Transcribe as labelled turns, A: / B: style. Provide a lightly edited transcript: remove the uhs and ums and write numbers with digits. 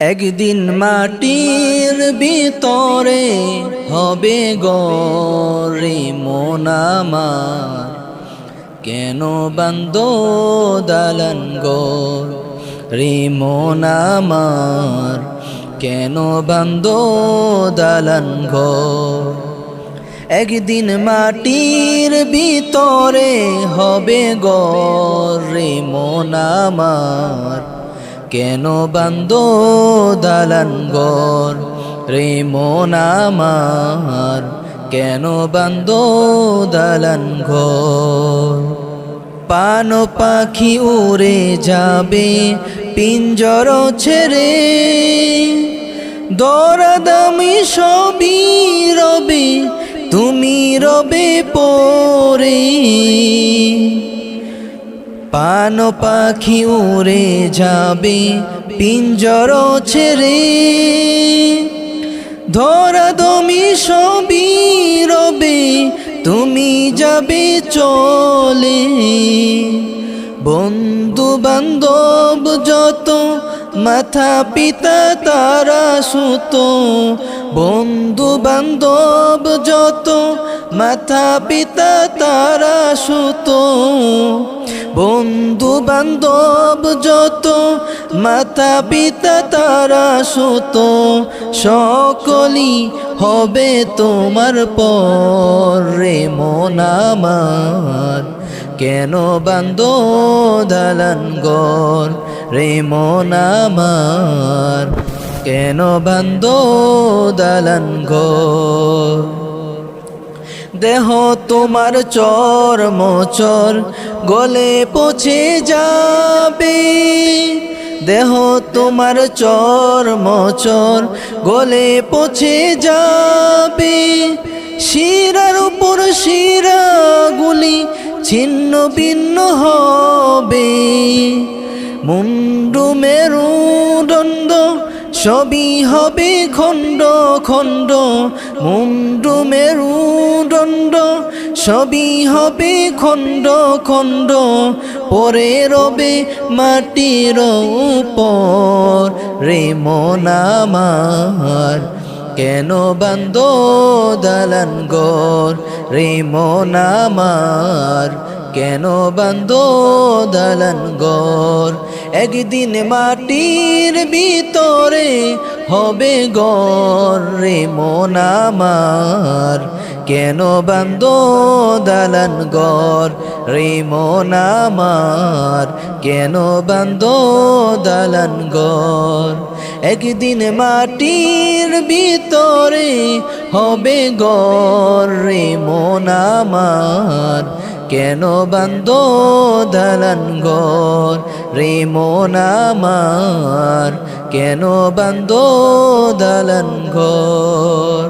A: একদিন মাটির ভিতরে হবে গরে মন আমার, কেন বান্দো দালান ঘর রে মন আমার, কেন বান্দো দালান ঘর। একদিন মাটির ভিতরে হবে গরে মন আমার, কেন বান্দো দালান ঘর রে মন আমার, কেন বান্দো দালান ঘর। পান পাখি উড়ে যাবে পিঞ্জর ছেড়ে, দরাদামি সবই রবে তুমি রবে পরে। পান পাখি উড়ে যাবে পিঞ্জর ছেড়ে, ধরাধমি সবই রবে তুমি যাবে চলে। বন্ধু বান্ধব যত মাথা পিতা তারা সুত, বন্ধু বান্ধব যত মাথা পিতা তারা সুত, বন্ধু বান্ধব যত মাতা পিতা তারা সুত, সকলই হবে তোমার পর রে মন আমার, কেন বান্দো দালান ঘর রে মন আমার, কেন বান্দো দালান ঘর। দেহ তোমার চর মোচর গলে পচে যাবে, দেহ তোমার চর মোচর গলে পচে যাবে। শিরার উপর শিরাগুলি ছিন্ন ভিন্ন হবে, মুন্ডু মেরুদণ্ড সবই হবে খণ্ড খণ্ড, মুন্ডু মেরুদণ্ড সবই হবে খণ্ড খণ্ড। পরে রবে মাটির উপর রে মন আমার, কেন বান্দো দালান ঘর রে মন আমার, কেন বান্দো দালান ঘর। একদিন মাটির ভিতরে হবে ঘর রে মন আমার, কেন বান্দো দালান ঘর রে মন আমার, কেন বান্দো দালান ঘর। একদিন মাটির ভিতরে হবে ঘর রে মন আমার, কেন বান্দো দালান ঘর রে মন আমার, কেন বান্দো দালান ঘর।